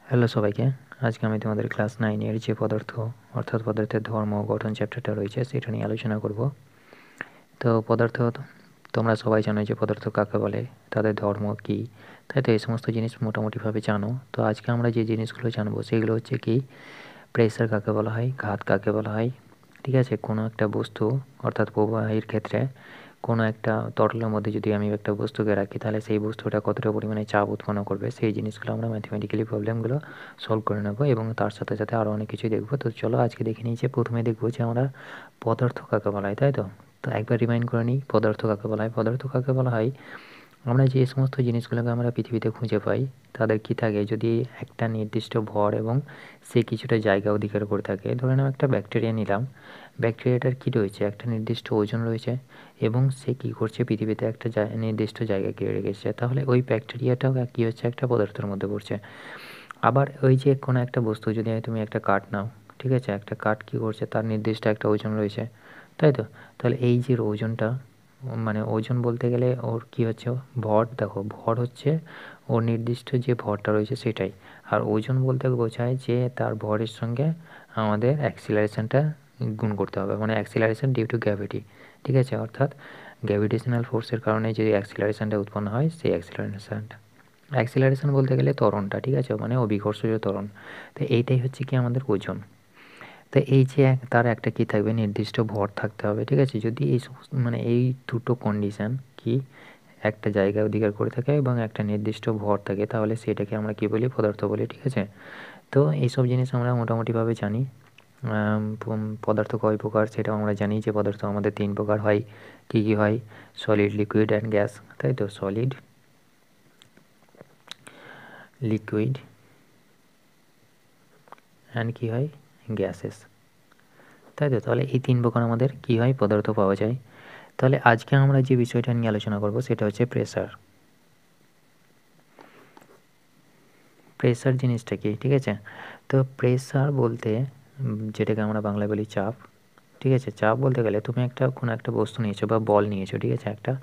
Hello সবাইকে, আজকে আমি তোমাদের ক্লাস 9 এর যে পদার্থ অর্থাৎ পদার্থের ধর্ম ও গঠন চ্যাপ্টারটা রয়েছে সেটা নিয়ে আলোচনা করব। তো পদার্থ তোমরা সবাই জানো যে পদার্থ কাকে বলে, তাদের ধর্ম কী, তাই তো এই সমস্ত জিনিস মোটামুটিভাবে জানো। তো আজকে আমরা যে জিনিসগুলো জানবো সেগুলো হচ্ছে কি, প্রেসার কাকে বলা হয়, ঘাত কাকে বলা হয়, ঠিক আছে। কোনো একটা বস্তু অর্থাৎ প্রবাহের ক্ষেত্রে কোনো একটা তরলের মধ্যে যদি আমি একটা বস্তুকে রাখি তাহলে সেই বস্তুটা কতটা পরিমাণে চাপ উৎপন্ন করবে সেই জিনিসগুলো আমরা ম্যাথমেটিক্যালি প্রবলেমগুলো সলভ করে নেব এবং তার সাথে সাথে আরও অনেক কিছুই দেখবো। তো চলো আজকে দেখে নিই যে প্রথমে দেখবো যে আমরা পদার্থ কাকে বলা হয়, তাই তো। তো একবার রিমাইন্ড করে নিই পদার্থ কাকে বলা হয়। পদার্থ কাকে বলা হয়, আমরা যে সমস্ত জিনিসগুলোকে আমরা পৃথিবীতে খুঁজে পাই তাদের কী থাকে, যদি একটা নির্দিষ্ট ভর এবং সে কিছুটা জায়গা অধিকার করে থাকে। ধরে নাও একটা ব্যাকটেরিয়া নিলাম, ব্যাকটেরিয়াটার কী রয়েছে, একটা নির্দিষ্ট ওজন রয়েছে এবং সে কী করছে, পৃথিবীতে একটা নির্দিষ্ট জায়গা ঘিরে রেখেছে, তাহলে ওই ব্যাকটেরিয়াটাও কী হচ্ছে, একটা পদার্থের মধ্যে পড়ছে। আবার ওই যে কোনো একটা বস্তু, যদি তুমি একটা কাঠ নাও, ঠিক আছে, একটা কাঠ কী করছে, তার নির্দিষ্ট একটা ওজন রয়েছে, তাই তো। তাহলে এই যে ওজনটা, মানে ওজন বলতে গেলে ওর কী হচ্ছে, ভর। দেখো, ভর হচ্ছে ওর নির্দিষ্ট যে ভরটা রয়েছে সেটাই, আর ওজন বলতে বোঝায় যে তার ভরের সঙ্গে আমাদের অ্যাক্সিলারেশনটা গুণ করতে হবে, মানে অ্যাক্সিলারেশন ডিউ টু গ্র্যাভিটি, ঠিক আছে। অর্থাৎ গ্র্যাভিটেশনাল ফোর্সের কারণে যে অ্যাক্সিলারেশনটা উৎপন্ন হয় সেই অ্যাক্সিলারেশন বলতে গেলে ত্বরণটা, ঠিক আছে, মানে অভিকর্ষজ ত্বরণ। তো এইটাই হচ্ছে কি আমাদের ওজন। তো এই যে তার একটা কী থাকবে, নির্দিষ্ট ভর থাকতে হবে, ঠিক আছে। যদি এই সমস্ত মানে এই দুটো কন্ডিশান কি, একটা জায়গায় অধিকার করে থাকে এবং একটা নির্দিষ্ট ভর থাকে, তাহলে সেটাকে আমরা কী বলি, পদার্থ বলি, ঠিক আছে। তো এইসব জিনিস আমরা মোটামুটিভাবে জানি। পদার্থ কয় প্রকার সেটাও আমরা জানি, যে পদার্থ আমাদের 3 প্রকার হয়। কী কী হয়, সলিড, লিকুইড অ্যান্ড গ্যাস, তাই তো। সলিড, লিকুইড অ্যান্ড কী হয়, গ্যাসেস, তাই তো। তাহলে এই 3 প্রকার আমাদের কী হয়, পদার্থ পাওয়া যায়। তাহলে আজকে আমরা যে বিষয়টা নিয়ে আলোচনা করব সেটা হচ্ছে প্রেসার। প্রেসার জিনিসটা কি, ঠিক আছে। তো প্রেসার বলতে যেটাকে আমরা বাংলায় বলি চাপ, ঠিক আছে। চাপ বলতে গেলে তুমি কোনো একটা বস্তু নিয়েছো বা বল নিয়েছো, ঠিক আছে, একটা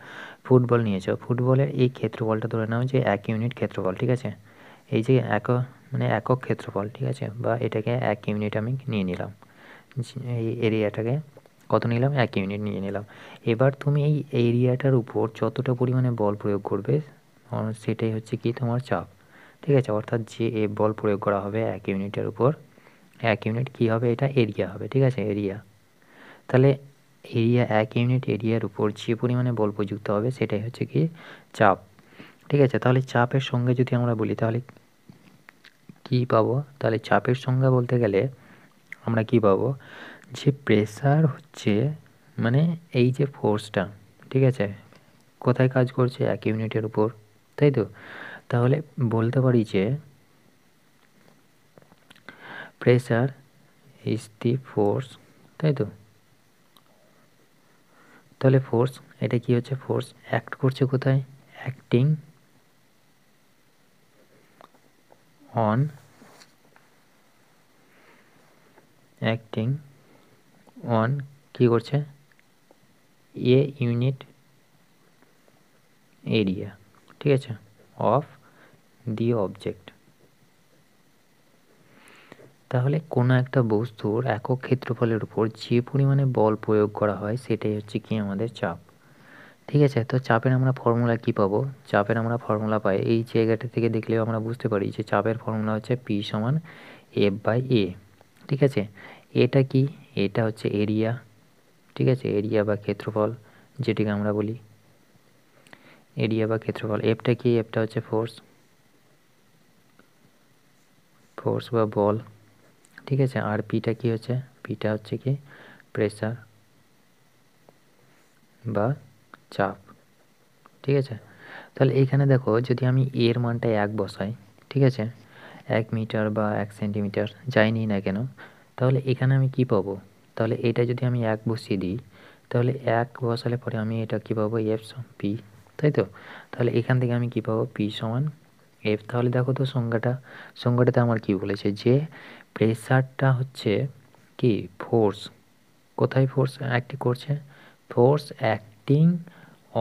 ফুটবল নিয়েছো। ফুটবলের এই ক্ষেত্রফলটা ধরে নাও যে 1 ইউনিট ক্ষেত্রফল, ঠিক আছে। এই যে একক ক্ষেত্রফল, ঠিক আছে, বা এটাকে 1 ইউনিট আমি নিয়ে নিলাম, এই এরিয়াটাকে কত নিলাম, 1 ইউনিট নিয়ে নিলাম। এবার তুমি এই এরিয়াটার উপর যতটা পরিমাণে বল প্রয়োগ করবে সেটাই হচ্ছে কি তোমার চাপ, ঠিক আছে। অর্থাৎ যে বল প্রয়োগ করা হবে 1 ইউনিটের উপর, 1 ইউনিট কী হবে, এটা এরিয়া হবে, ঠিক আছে, এরিয়া। তাহলে এরিয়া, 1 ইউনিট এরিয়ার উপর যে পরিমাণে বল প্রযুক্ত হবে সেটাই হচ্ছে কি চাপ, ঠিক আছে। তাহলে চাপের সংজ্ঞা যদি আমরা বলি তাহলে কী পাবো, তাহলে চাপের সংজ্ঞা বলতে গেলে আমরা কী পাবো, যে প্রেসার হচ্ছে মানে এই যে ফোর্সটা, ঠিক আছে, কোথায় কাজ করছে, 1 ইউনিটের উপর, তাই তো। তাহলে বলতে পারি যে প্রেসার ইজ দি ফোর্স, তাই তো। তাহলে ফোর্স, এটা কি হচ্ছে, ফোর্স অ্যাক্ট করছে কোথায়, অ্যাক্টিং অন কী করছে, এ ইউনিট এরিয়া, ঠিক আছে, অফ দি অবজেক্ট। তাহলে কোনো একটা বস্তুর একক ক্ষেত্রফলের উপর যে পরিমাণে বল প্রয়োগ করা হয় সেটাই হচ্ছে কি আমাদের চাপ, ঠিক আছে। তো চাপের আমরা ফর্মুলা কী পাবো, চাপের আমরা ফর্মুলা পাই এই জায়গাটা থেকে দেখলেও আমরা বুঝতে পারি যে চাপের ফর্মুলা হচ্ছে P সমান F/A, ঠিক আছে। এটা কি, এটা হচ্ছে এরিয়া, ঠিক আছে, এরিয়া বা ক্ষেত্রফল যেটিকে আমরা বলি এরিয়া বা ক্ষেত্রফল। এফটা কি, এফটা হচ্ছে ফোর্স বা বল, ঠিক আছে। আর পিটা কি হচ্ছে, পিটা হচ্ছে কি প্রেসার বা চাপ, ঠিক আছে। তাহলে এইখানে দেখো, যদি আমি এর মানটা 1 বসাই, ঠিক আছে, 1 মিটার বা 1 সেন্টিমিটার যাই নিই না কেন, তাহলে এখানে আমি কি পাবো, তাহলে এটা যদি আমি 1 বসিয়ে দিই, তাহলে 1 বসালে পরে আমি এটা কী পাবো, এফ পি, তাই তো। তাহলে এখান থেকে আমি কী পাবো, পি সমান এফ। তাহলে দেখো তো সংজ্ঞাটাতে আমার কি বলেছে, যে প্রেসারটা হচ্ছে কি ফোর্স, কোথায় ফোর্স অ্যাক্ট করছে, force acting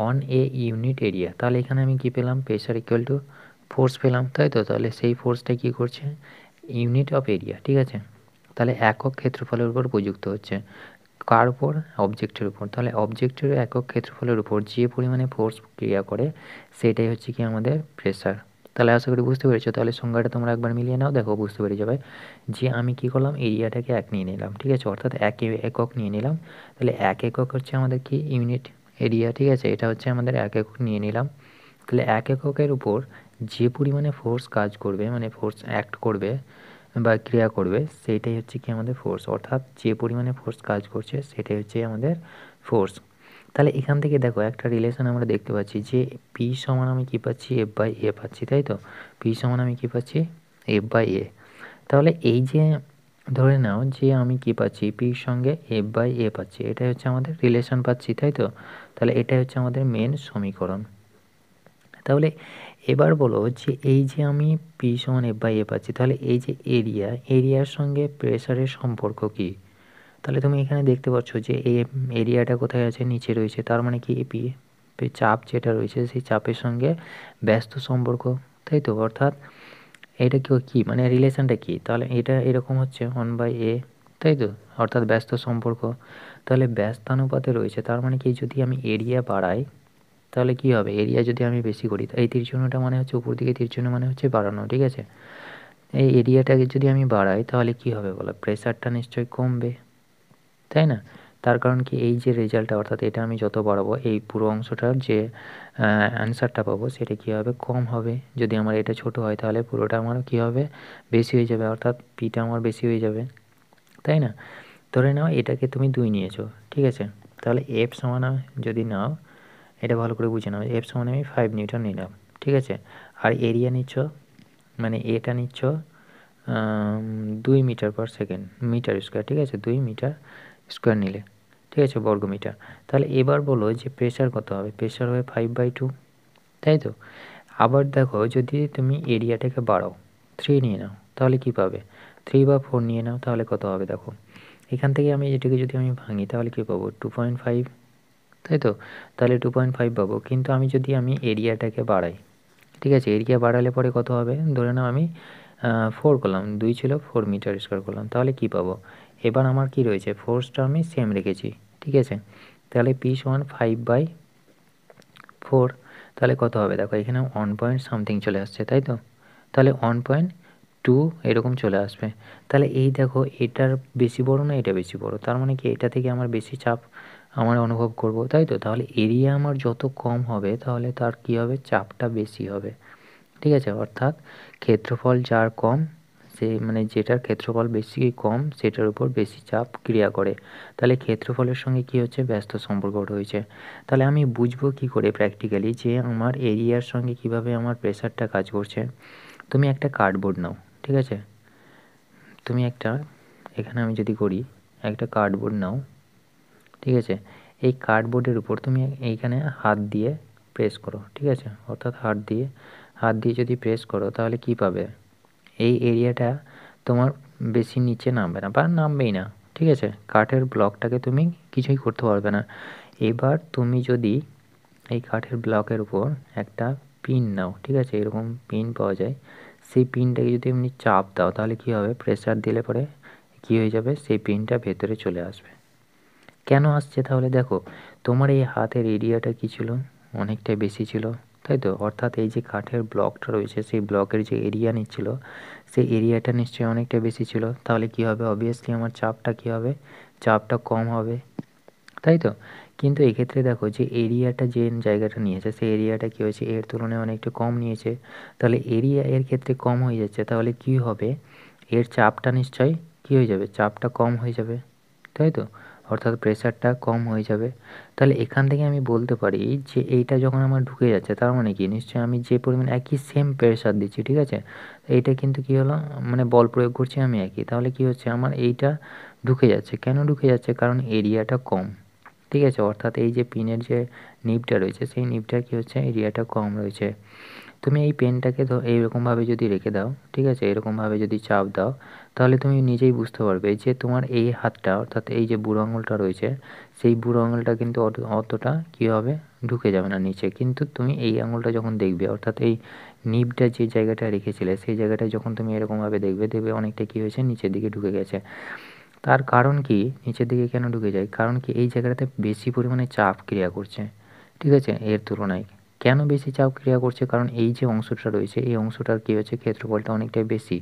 on a unit area. তাহলে এখানে আমি কি পেলাম, প্রেসার ইকুয়াল টু ফোর্স পেলাম, তাই তো? তাহলে সেই ফোর্সটা কী করছে? ইউনিট অফ এরিয়া, ঠিক আছে? তাহলে একক ক্ষেত্রফলের উপর প্রযুক্ত হচ্ছে। কার উপর? অবজেক্টের উপর। তাহলে অবজেক্টের একক ক্ষেত্রফলের উপর যে পরিমাণে ফোর্স ক্রিয়া করে সেটাই হচ্ছে কি আমাদের প্রেসার। তাহলে আশা করি বুঝতে পেরেছো। তাহলে সংজ্ঞাটা তোমরা একবার মিলিয়ে নাও, দেখো বুঝতে পেরে যাবে যে আমি কি করলাম, এরিয়াটাকে 1 নিয়ে নিলাম, ঠিক আছে? অর্থাৎ 1 একক নিয়ে নিলাম। তাহলে 1 একক হচ্ছে আমাদের কি? ইউনিট এরিয়া, ঠিক আছে? এটা হচ্ছে আমাদের 1 একক নিয়ে নিলাম। তাহলে 1 এককের উপর যে পরিমাণে ফোর্স কাজ করবে, মানে ফোর্স অ্যাক্ট করবে বা ক্রিয়া করবে, সেইটাই হচ্ছে কি আমাদের ফোর্স। অর্থাৎ যে পরিমাণে ফোর্স কাজ করছে সেটাই হচ্ছে আমাদের ফোর্স। তাহলে এখান থেকে দেখো একটা রিলেশন আমরা দেখতে পাচ্ছি যে পি সমান আমি কী পাচ্ছি? এফ বাই এ পাচ্ছি, তাই তো? পি সমান আমি কী পাচ্ছি? এফ বাই এ। তাহলে এই যে ধরে নাও যে আমি কী পাচ্ছি? পির সঙ্গে এফ বাই এ পাচ্ছি, এটাই হচ্ছে আমাদের রিলেশন পাচ্ছি, তাই তো? তাহলে এটাই হচ্ছে আমাদের মেন সমীকরণ। তাহলে এবার বলো যে এই যে আমি পি সমান এফ বাই এ পাচ্ছি, তাহলে এই যে এরিয়ার সঙ্গে প্রেসারের সম্পর্ক কী? তাহলে তুমি এখানে দেখতে পাচ্ছ যে এই এরিয়াটা কোথায় আছে? নিচে রয়েছে। তার মানে কি পি চাপ যেটা রয়েছে সেই চাপের সঙ্গে ব্যস্ত সম্পর্ক, তাই তো? অর্থাৎ এটা কি মানে রিলেশনটা কি? তাহলে এটা এরকম হচ্ছে 1/a, তাই তো? অর্থাৎ ব্যস্ত সম্পর্ক। তাহলে ব্যস্তানুপাতে রয়েছে, তার মানে কি যদি আমি এরিয়া বাড়াই তাহলে কি হবে? এরিয়া যদি আমি বেশি করি, এই তীরচিহ্নটা মানে হচ্ছে উপর দিকে তীরচিহ্ন মানে হচ্ছে বাড়ানো, ঠিক আছে? এই এরিয়াটাকে যদি আমি বাড়াই তাহলে কি হবে বলো? প্রেসারটা নিশ্চয়ই কমবে, তাই না? তার কারণ কি এই যে রেজাল্টটা, অর্থাৎ এটা আমি যত বাড়াবো এই পুরো অংশটার যে অ্যান্সারটা পাবো সেটা কী হবে? কম হবে। যদি আমার এটা ছোট হয় তাহলে পুরোটা আমার কী হবে? বেশি হয়ে যাবে, অর্থাৎ পিটা আমার বেশি হয়ে যাবে, তাই না? ধরে নাও এটাকে তুমি 2 নিয়েছো, ঠিক আছে? তাহলে এফ সমান যদি নাও, এটা ভালো করে বুঝে নাও, এফ সমান আমি 5 নিউটন নিলাম, ঠিক আছে? আর এরিয়া নিচ্ছ, মানে এটা নিচ্ছ 2 metre per second, metre square, ঠিক আছে? 2 মিটার স্কোয়ার নিলে, ঠিক আছে? বর্গ মিটার। তাহলে এবার বলো যে প্রেসার কত হবে? প্রেসার হবে 5/2, তাই তো? আবার দেখো যদি তুমি এরিয়াটাকে বাড়াও, 3 নিয়ে নাও, তাহলে কি পাবে? 3 বা 4 নিয়ে নাও, তাহলে কত হবে দেখো। এখান থেকে আমি এটাকে যদি আমি ভাঙি তাহলে কি পাবো? 2.5, তাই তো? তাহলে 2.5 পাবো। কিন্তু আমি যদি এরিয়াটাকে বাড়াই, ঠিক আছে? এরিয়া বাড়ালে পরে কত হবে? ধরে নাও আমি 4 করলাম, 2 ছিল 4 মিটার স্কোয়ার করলাম, তাহলে কি পাবো? এবার আমার কি রয়েছে? ফোর্সটা আমি সেম রেখেছি, ঠিক আছে? তাহলে পি সমান 5/4, তাহলে কত হবে দেখো, এখানে 1 পয়েন্ট সামথিং চলে আসছে, তাই তো? তাহলে 1.2 এরকম চলে আসবে। তাহলে এই দেখো এটার বেশি বড় না এটা বেশি বড়, তার মানে কি এটা থেকে আমার বেশি চাপ আমার অনুভব করব, তাই তো? তাহলে এরিয়া আমার যত কম হবে তাহলে তার কি হবে? চাপটা বেশি হবে, ঠিক আছে? অর্থাৎ ক্ষেত্রফল যার কম, সে মানে যেটার ক্ষেত্রফল বেশি কম সেটার উপর বেশি চাপ ক্রিয়া করে। তাহলে ক্ষেত্রফলের সঙ্গে কি হচ্ছে? ব্যস্ত সম্পর্ক রয়েছে। তাহলে আমি বুঝবো কি করে প্র্যাকটিক্যালি যে আমার এরিয়ার সঙ্গে কিভাবে আমার প্রেসারটা কাজ করছে? তুমি একটা কার্ডবোর্ড নাও, ঠিক আছে? তুমি একটা, এখানে আমি যদি করি, একটা কার্ডবোর্ড নাও, ঠিক আছে? এই কার্ডবোর্ডের উপর তুমি এইখানে হাত দিয়ে প্রেস করো, ঠিক আছে? অর্থাৎ হাত দিয়ে যদি প্রেস করো তাহলে কি পাবে? এই এরিয়াটা তোমার বেশি নিচে নামবে না বা নামবেই না, ঠিক আছে? কাঠের ব্লকটাকে তুমি কিছুই করতে পারবে না। এবার তুমি যদি এই কাঠের ব্লকের উপর একটা পিন নাও, ঠিক আছে? এরকম পিন পাওয়া যায়, সেই পিনটাকে যদি এমনি চাপ দাও তাহলে কি হবে? প্রেসার দিলে পরে কি হয়ে যাবে? সেই পিনটা ভেতরে চলে আসবে। কেন আসছে তাহলে দেখো, তোমার এই হাতের এরিয়াটা কী ছিল? অনেকটাই বেশি ছিল, তাই তো? অর্থাৎ এই যে কাঠের ব্লকটা রয়েছে সেই ব্লকের যে এরিয়া নিচ্ছিল সেই এরিয়াটা নিশ্চয়ই অনেকটা বেশি ছিল। তাহলে কি হবে? অবভিয়াসলি আমার চাপটা কি হবে? চাপটা কম হবে, তাই তো? কিন্তু এক্ষেত্রে দেখো যে এরিয়াটা যে জায়গাটা নিয়েছে সেই এরিয়াটা কী হয়েছে? এর তুলনায় অনেকটা কম নিয়েছে। তাহলে এরিয়া এর ক্ষেত্রে কম হয়ে যাচ্ছে, তাহলে কি হবে? এর চাপটা নিশ্চয়ই কী হয়ে যাবে? চাপটা কম হয়ে যাবে, তাই তো? অর্থাৎ প্রেসারটা কম হয়ে যাবে। তাহলে এখান থেকে আমি বলতে পারি যে এইটা যখন আমার ঢুকে যাচ্ছে তার মানে কি? নিশ্চয়ই আমি যে পরিমাণ একই সেম প্রেসার দিচ্ছি, ঠিক আছে? এইটা কিন্তু কী হলো? মানে বল প্রয়োগ করছি আমি একই। তাহলে কি হচ্ছে? আমার এইটা ঢুকে যাচ্ছে। কেন ঢুকে যাচ্ছে? কারণ এরিয়াটা কম, ঠিক আছে? অর্থাৎ এই যে পিনের যে নিবটা রয়েছে সেই নিবটার কী হচ্ছে? এরিয়াটা কম রয়েছে। তুমি এই পেনটাকে এইরকমভাবে যদি রেখে দাও, ঠিক আছে? এরকমভাবে যদি চাপ দাও তাহলে তুমি নিজেই বুঝতে পারবে যে তোমার এই হাতটা, অর্থাৎ এই যে বুড়ো আঙুলটা রয়েছে সেই বুড়ো আঙুলটা কিন্তু অতটা কী হবে? ঢুকে যাবে না নিচে। কিন্তু তুমি এই আঙুলটা যখন দেখবে, অর্থাৎ এই নিবটা যে জায়গাটা রেখেছিলে সেই জায়গাটা যখন তুমি এরকমভাবে দেখবে অনেকটা কী হয়েছে, নিচের দিকে ঢুকে গেছে। তার কারণ কি, নিচের দিকে কেন ঢুকে যায়? কারণ কি, এই জায়গাটাতে বেশি পরিমাণে চাপ ক্রিয়া করছে, ঠিক আছে, এর তুলনায়। কেন বেশি চাপ ক্রিয়া করছে? কারণ এই যে অংশটা রয়েছে এই অংশটার কী হচ্ছে, ক্ষেত্রফলটা অনেকটাই বেশি,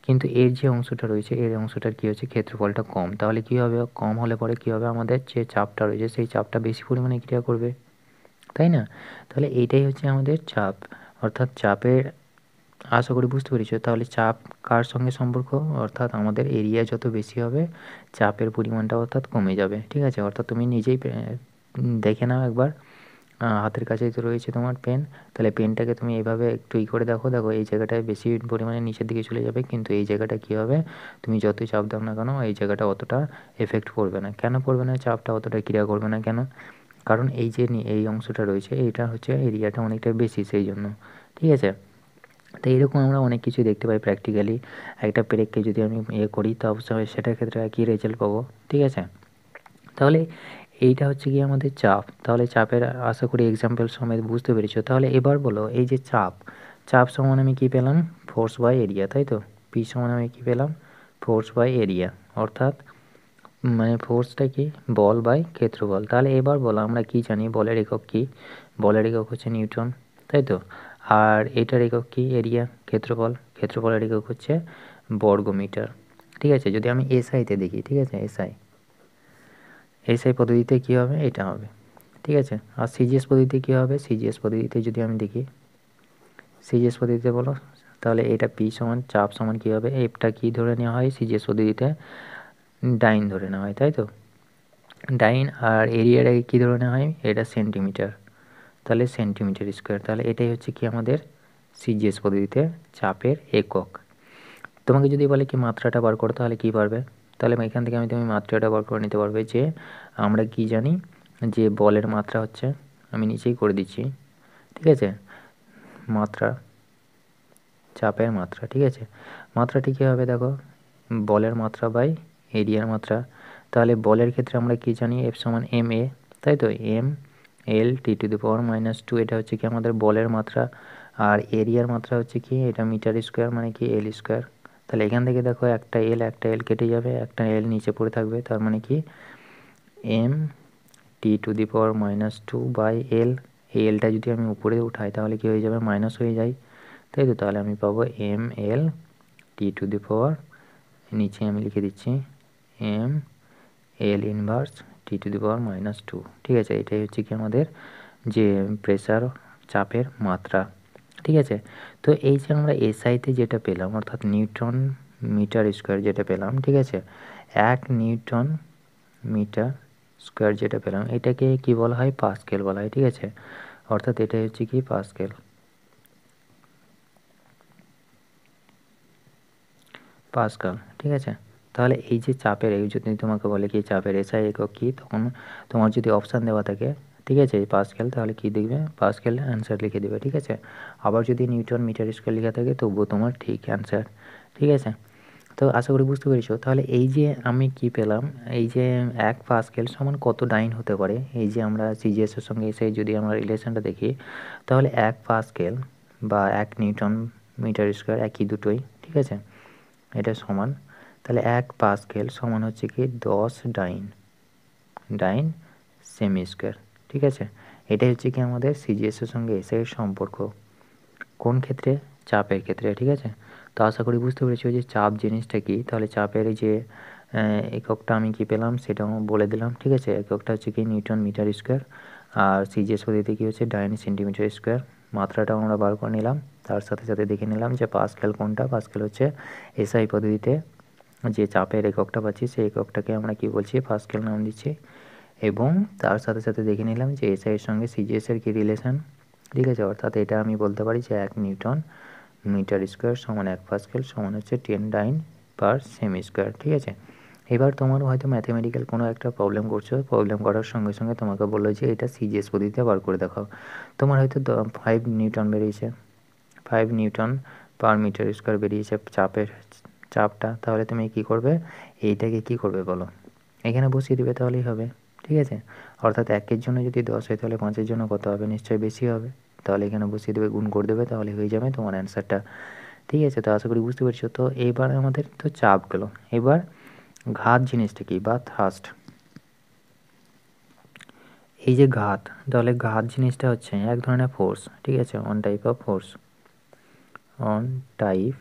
কিন্তু এর যে অংশটা রয়েছে এর অংশটার কী হচ্ছে, ক্ষেত্রফলটা কম। তাহলে কী হবে, কম হলে পরে কী হবে, আমাদের যে চাপটা রয়েছে সেই চাপটা বেশি পরিমাণে ক্রিয়া করবে, তাই না? তাহলে এইটাই হচ্ছে আমাদের চাপ, অর্থাৎ চাপের, আশা করি বুঝতে পেরেছো। তাহলে চাপ কার সঙ্গে সম্পর্ক, অর্থাৎ আমাদের এরিয়া যত বেশি হবে চাপের পরিমাণটা অর্থাৎ কমে যাবে, ঠিক আছে। অর্থাৎ তুমি নিজেই দেখে নাও একবার, হাতের কাছেই তো রয়েছে তোমার পেন, তাহলে পেনটাকে তুমি এইভাবে একটু করে দেখো এই জায়গাটায় বেশি পরিমাণে নিচের দিকে চলে যাবে, কিন্তু এই জায়গাটা কী হবে, তুমি যতই চাপ দাও না কেন এই জায়গাটা অতটা এফেক্ট পড়বে না। কেন পড়বে না, চাপটা অতটা ক্রিয়া করবে না কেন? কারণ এই যে এই অংশটা রয়েছে এইটা হচ্ছে এরিয়াটা অনেকটা বেশি, সেই জন্য, ঠিক আছে। তো এইরকম আমরা অনেক কিছু দেখতে পাই প্র্যাকটিক্যালি। একটা পেরেককে যদি আমি করি তো অবশ্যই সেটার ক্ষেত্রে একই রেজাল্ট পাবো, ঠিক আছে। তাহলে এইটা হচ্ছে গিয়ে আমাদের চাপ। তাহলে চাপের আশা করি এক্সাম্পল সমেত বুঝতে পেরেছো। তাহলে এবার বলো, এই যে চাপ সমান আমি কী পেলাম, ফোর্স বাই এরিয়া, তাই তো। পি সমান আমি কী পেলাম, ফোর্স বাই এরিয়া, অর্থাৎ মানে ফোর্সটা কি, বল বাই ক্ষেত্রফল। তাহলে এবার বলো, আমরা কি জানি বলের একক কি, বলের একক হচ্ছে নিউটন, তাই তো। আর এটার একক কি, এরিয়া, ক্ষেত্রফলের একক হচ্ছে বর্গমিটার, ঠিক আছে। যদি আমি এসআইতে দেখি, ঠিক আছে, এসআই পদ্ধতিতে কী হবে, এটা হবে, ঠিক আছে। আর সিজিএস পদ্ধতিতে কী হবে, সিজিএস পদ্ধতিতে যদি আমি দেখি, সিজিএস পদ্ধতিতে বলো, তাহলে এটা পি সমান চাপ সমান কী হবে, এফটা কী ধরে নেওয়া হয় সিজিএস পদ্ধতিতে, ডাইন ধরে নেওয়া হয়, তাই তো, ডাইন। আর এরিয়াটাকে কী ধরে নেওয়া হয়, এটা সেন্টিমিটার, তাহলে সেন্টিমিটার স্কোয়ার। তাহলে এটাই হচ্ছে কি আমাদের সিজিএস পদ্ধতিতে চাপের একক। তোমাকে যদি বলে কি মাত্রাটা বার করো, তাহলে কী পারবে, তাহলে এখান থেকে তুমি মাত্রাটা বার করে নিতে পারবে, যে আমরা কি জানি যে বলের মাত্রা হচ্ছে, আমি নিচেই করে দিচ্ছি, ঠিক আছে, মাত্রা, চাপের মাত্রা, ঠিক আছে। মাত্রাটি কী হবে দেখো, বলের মাত্রা বাই এরিয়ার মাত্রা। তাহলে বলের ক্ষেত্রে আমরা কি জানি, এফ সমান এম এ, তাই তো, এম এল টি⁻⁻², এটা হচ্ছে কি আমাদের বলের মাত্রা। আর এরিয়ার মাত্রা হচ্ছে কি, এটা মিটার স্কোয়ার মানে কি এল স্কোয়ার। তাহলে এখান থেকে দেখো একটা এল কেটে যাবে, একটা এল নিচে পড়ে থাকবে, তার মানে কি এম টি⁻², বাই এল। এই এলটা যদি আমি উপরে উঠাই তাহলে কি হয়ে যাবে, মাইনাস হয়ে যায়, তাই তো। তাহলে আমি পাবো এম এল টি⁻, নিচে আমি লিখে দিচ্ছি এম এল ইনভার্স টি⁻², ঠিক আছে। এটাই হচ্ছে কি আমাদের যে প্রেসার, চাপের মাত্রা, ঠিক আছে। তো এই যে আমরা এসআইতে যেটা পেলাম, অর্থাৎ নিউটন মিটার স্কোয়ার যেটা পেলাম, ঠিক আছে, 1 নিউটন মিটার স্কোয়ার যেটা পেলাম, এটাকে কি বলা হয়, পাস্কেল বলা হয়, ঠিক আছে। অর্থাৎ এটাই হচ্ছে কি পাস্কেল, পাস্কাল, ঠিক আছে। তাহলে এই যে চাপের, এই যদি তোমাকে বলে কি চাপের এসআই একক কী, তখন তোমার যদি অপশান দেওয়া থাকে, ঠিক আছে, পাস্কেল, তাহলে কি দেখবে পাস্কেল অ্যান্সার লিখে দেবে, ঠিক আছে। আবার যদি নিউটন মিটার স্কোয়ার লেখা থাকে তবুও তোমার ঠিক অ্যান্সার, ঠিক আছে। তো আশা করি বুঝতে পেরেছো। তাহলে এই যে আমি কি পেলাম, এই যে 1 পাস্কেল সমান কত ডাইন হতে পারে, এই যে আমরা সিজিএসের সঙ্গে এসে যদি আমরা রিলেশনটা দেখি, তাহলে 1 পাস্কেল বা 1 নিউটন মিটার স্কোয়ার একই দুটোই, ঠিক আছে, এটা সমান। তাহলে 1 পাস্কেল সমান হচ্ছে কি 10 ডাইন সেমি স্কোয়ার, ঠিক আছে। এটাই হচ্ছে কি আমাদের সিজিএসের সঙ্গে এসআই এর সম্পর্ক, কোন ক্ষেত্রে, চাপের ক্ষেত্রে, ঠিক আছে। তো আশা করি বুঝতে পেরেছি যে চাপ জিনিসটা কি। তাহলে চাপের যে এককটা আমি কি পেলাম সেটাও বলে দিলাম, ঠিক আছে। এককটা হচ্ছে কি নিউটন মিটার স্কোয়ার, আর সিজিএস পদ্ধতিতে কী হচ্ছে ডাইন সেন্টিমিটার স্কোয়ার। মাত্রাটাও আমরা বার করে নিলাম, তার সাথে সাথে দেখে নিলাম যে পাস্কেল কোনটা, পাস্কেল হচ্ছে এসআই পদ্ধতিতে যে চাপের এককটা পাচ্ছি সেই এককটাকে আমরা কি বলছি, পাস্কেল নাম দিচ্ছি। এবং তার সাথে সাথে দেখে নিলাম যে এসআই এর সঙ্গে সিজিএসের কী রিলেশন, ঠিক আছে। অর্থাৎ এটা আমি বলতে পারি যে 1 নিউটন মিটার স্কোয়ার সমান 1 পাস্কেল সমান হচ্ছে 10 ডাইন পার সেমি স্কোয়ার, ঠিক আছে। এবার তোমার হয়তো ম্যাথমেটিক্যাল কোনো একটা প্রবলেম করছো, প্রবলেম করার সঙ্গে সঙ্গে তোমাকে বললো যে এটা সিজিএস পদ্ধতিতে বার করে দেখাও। তোমার হয়তো 5 নিউটন বেরিয়েছে, 5 নিউটন পার মিটার স্কোয়ার বেরিয়েছে চাপটা। তাহলে তুমি কি করবে, এইটাকে কি করবে বলো, এখানে বসিয়ে দিবে তাহলেই হবে, ঠিক আছে। অর্থাৎ 1 এর জন্য যদি 10 হয় তাহলে 5 এর জন্য কত হবে, নিশ্চয়ই বেশি হবে, তাহলে এখানে বসিয়ে দেবে, গুণ করে দেবে, তাহলে হয়ে যাবে তোমার অ্যান্সারটা। ঠিক আছে, তো আশা করি বুঝতে পেরেছো। তো এবার আমাদের তো চাপ গেল, এবার ঘাত জিনিসটা কি বা থ্রাস্ট। এই যে ঘাত, তাহলে ঘাত জিনিসটা হচ্ছে এক ধরনের ফোর্স, ঠিক আছে, on type of force, on type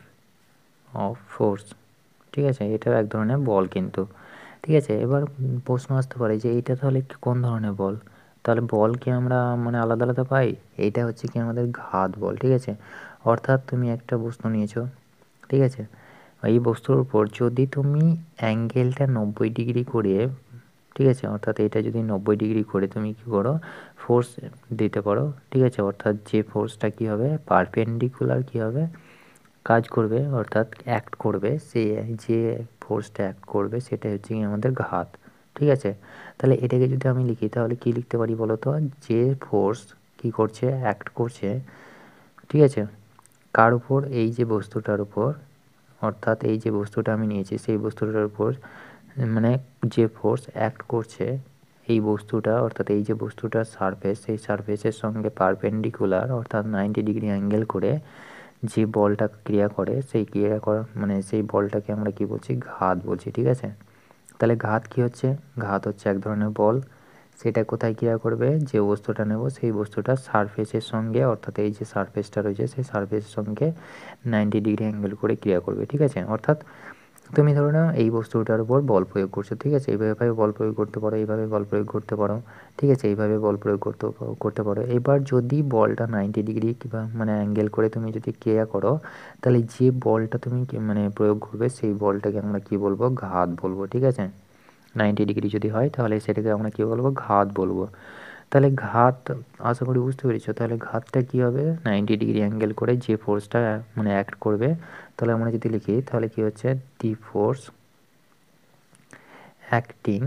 of force, ঠিক আছে, এটাও এক ধরনের বল কিন্তু। ঠিক আছে, এবার প্রশ্ন আসতে পারে যে এইটা তাহলে কোন ধরনের বল, তাহলে বল কি আমরা মানে আলাদা আলাদা পাই? এইটা হচ্ছে কি আমাদের ঘাত বল। ঠিক আছে, অর্থাৎ তুমি একটা বস্তু নিয়েছো, ঠিক আছে, এই বস্তুর উপর যদি তুমি অ্যাঙ্গেলটা 90 ডিগ্রি করে, ঠিক আছে, অর্থাৎ এটা যদি 90 ডিগ্রি করে তুমি কি করো, ফোর্স দিতে পারো, ঠিক আছে, অর্থাৎ যে ফোর্সটা কি হবে, পারপেন্ডিকুলার কি হবে, কাজ করবে, অর্থাৎ অ্যাক্ট করবে, সে যে ফোর্সটা অ্যাক্ট করবে সেটা হচ্ছে কি আমাদের ঘাত। ঠিক আছে, তাহলে এটাকে যদি আমি লিখি তাহলে কি লিখতে পারি বলো তো, যে ফোর্স কি করছে, অ্যাক্ট করছে, ঠিক আছে, কার উপর, এই যে বস্তুটার উপর, অর্থাৎ এই যে বস্তুটা আমি নিয়েছি সেই বস্তুটার উপর মানে যে ফোর্স অ্যাক্ট করছে এই বস্তুটা, অর্থাৎ এই যে বস্তুটার সারফেস, সেই সারফেসের সঙ্গে পারপেন্ডিকুলার অর্থাৎ 90 ডিগ্রি অ্যাঙ্গেল করে যে বলটা ক্রিয়া করে, সেই ক্রিয়া করা মানে সেই বলটাকে আমরা কি বলছি, ঘাত বলছি। ঠিক আছে, তাহলে ঘাত কি হচ্ছে, ঘাত হচ্ছে এক ধরনের বল, সেটা কোথায় ক্রিয়া করবে, যে বস্তুটা নেব সেই বস্তুটার সারফেসের সঙ্গে, অর্থাৎ এই যে সারফেসটা রয়েছে সেই সারফেসের সঙ্গে 90 ডিগ্রি অ্যাঙ্গেল করে ক্রিয়া করবে। ঠিক আছে, অর্থাৎ তুমি ধরো না এই বস্তুটার উপর বল প্রয়োগ করছো, ঠিক আছে, এইভাবে বল প্রয়োগ করতে পারো, এইভাবে বল প্রয়োগ করতে পারো, ঠিক আছে, এইভাবে বল প্রয়োগ করতে পারো। এবার যদি বলটা 90 ডিগ্রি কিংবা মানে অ্যাঙ্গেল করে তুমি যদি ক্রিয়া করো, তাহলে যে বলটা তুমি মানে প্রয়োগ করবে সেই বলটাকে আমরা কি বলবো, ঘাত বলবো। ঠিক আছে, 90 ডিগ্রি যদি হয় তাহলে সেটাকে আমরা কি বলবো, ঘাত বলবো। তাহলে ঘাত আশা করি বুঝতে পেরেছো। তাহলে ঘাতটা কি হবে, 90 ডিগ্রি অ্যাঙ্গেল করে যে ফোর্সটা মানে অ্যাক্ট করবে, তাহলে আমরা যদি লিখি তাহলে কি হচ্ছে, দি ফোর্স অ্যাক্টিং,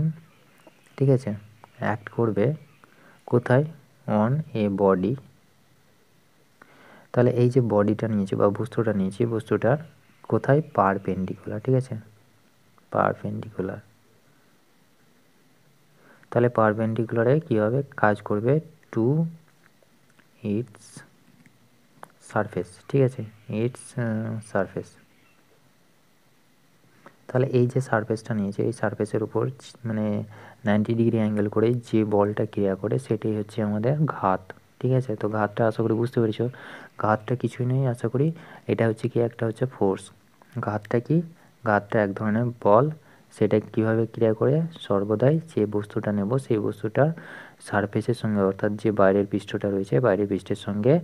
ঠিক আছে, অ্যাক্ট করবে কোথায়, অন এ বডি, তাহলে এই যে বডিটা নিয়েছি বা বস্তুটা নিয়েছি, বস্তুটার কোথায়, পারপেন্ডিকুলার। ঠিক আছে, পারপেন্ডিকুলার, তাহলে পারপেন্ডিকুলারে কী হবে, কাজ করবে টু ইটস সারফেস। ঠিক আছে, ইটস সারফেস, তাহলে এই যে সারফেসটা নিয়েছে এই সারফেসের উপর মানে 90 ডিগ্রি অ্যাঙ্গেল করে যে বলটা ক্রিয়া করে সেটাই হচ্ছে আমাদের ঘাত। ঠিক আছে, তো ঘাতটা আশা করি বুঝতে পেরেছো। ঘাতটা কিছুই নেই, আশা করি এটা হচ্ছে কি একটা হচ্ছে ফোর্স। ঘাতটা কি, ঘাতটা এক ধরনের বল, সেটা কিভাবে ক্রিয়া করে, সর্বদাই যে বস্তুটা নেব সেই বস্তুটার সারফেসের সঙ্গে, অর্থাৎ যে বাইরের পৃষ্ঠটা রয়েছে বাইরের পৃষ্ঠের সঙ্গে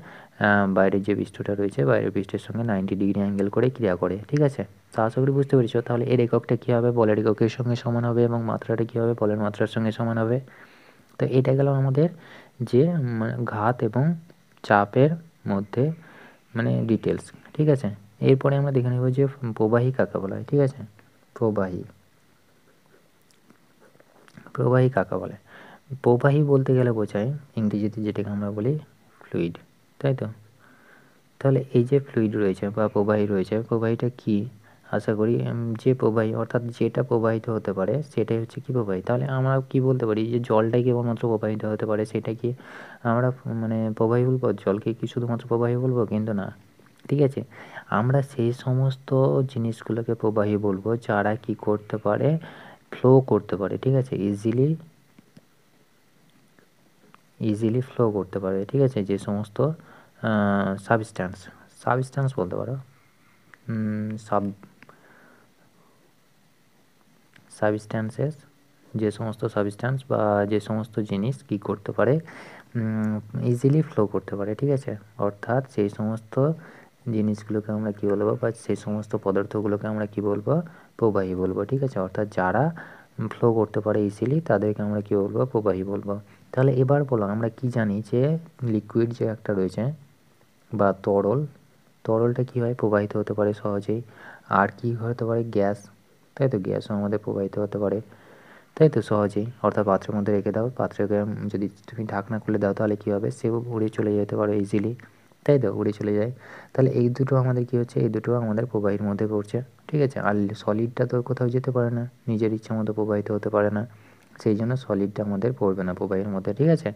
বাইরের যে পৃষ্ঠটা রয়েছে বাইরের পৃষ্ঠের সঙ্গে 90 ডিগ্রি অ্যাঙ্গেল করে ক্রিয়া করে। ঠিক আছে, তো আশা করি বুঝতে পেরেছো। তাহলে এর এককটা কী হবে, বলের এককের সঙ্গে সমান হবে এবং মাত্রাটা কী হবে, বলের মাত্রার সঙ্গে সমান হবে। তো এটা গেল আমাদের যে ঘাত এবং চাপের মধ্যে মানে ডিটেলস। ঠিক আছে, এরপরে আমরা দেখে নেব যে প্রবাহী কাকে বলা হয়। ঠিক আছে, প্রবাহী, প্রবাহী কাকে বলে, প্রবাহী বলতে গেলে বোঝায় ইংরেজিতে যেটাকে আমরা বলি ফ্লুইড, তাই তো। তাহলে এই যে ফ্লুইড রয়েছে বা প্রবাহী রয়েছে, প্রবাহীটা কি, আশা করি যে প্রবাহী অর্থাৎ যেটা প্রবাহিত হতে পারে সেটাই হচ্ছে কি প্রবাহী। তাহলে আমরা কি বলতে পারি যে জলটাই কেবলমাত্র প্রবাহিত হতে পারে, সেটা কি আমরা মানে প্রবাহী বলবো, জলকে কি শুধুমাত্র প্রবাহী বলবো, কিন্তু না। ঠিক আছে, আমরা সেই সমস্ত জিনিসগুলোকে প্রবাহী বলবো যারা কি করতে পারে, ফ্লো করতে পারে। ঠিক আছে, ইজিলি ফ্লো করতে পারে। ঠিক আছে, যে সমস্ত সাবস্ট্যান্স, সাবস্ট্যান্স বলতে পারো, সাবস্ট্যান্সেস, যে সমস্ত সাবস্ট্যান্স বা যে সমস্ত জিনিস কি করতে পারে, ইজিলি ফ্লো করতে পারে। ঠিক আছে, অর্থাৎ সেই সমস্ত জিনিসগুলোকে আমরা কি বলবো বা সেই সমস্ত পদার্থগুলোকে আমরা কি বলবো, প্রবাহী বলবো। ঠিক আছে, অর্থাৎ যারা ফ্লো করতে পারে ইজিলি তাদেরকে আমরা কি বলবো, প্রবাহী বলবো। তাহলে এবার বলো আমরা কি জানি যে লিকুইড যে একটা রয়েছে বা তরল, তরলটা কী হয়, প্রবাহিত হতে পারে সহজেই। আর কি হতে পারে, গ্যাস, তাই তো, গ্যাসও আমাদের প্রবাহিত হতে পারে, তাই তো, সহজেই। অর্থাৎ পাত্রের মধ্যে রেখে দাও, পাত্রকে যদি তুমি ঢাকনা খুলে দাও তাহলে কী হবে, সেও উড়ে চলে যেতে পারে ইজিলি, তাই তো, উড়ে চলে যায়। তাহলে এই দুটো আমাদের কী হচ্ছে, এই দুটো আমাদের প্রবাহীর মধ্যে পড়ছে। ঠিক আছে, আর সলিডটা তো কোথাও যেতে পারে না, নিজের ইচ্ছা মতো প্রবাহিত হতে পারে না, সেই জন্য সলিডটা আমাদের পড়বে না প্রবাহীর মধ্যে। ঠিক আছে,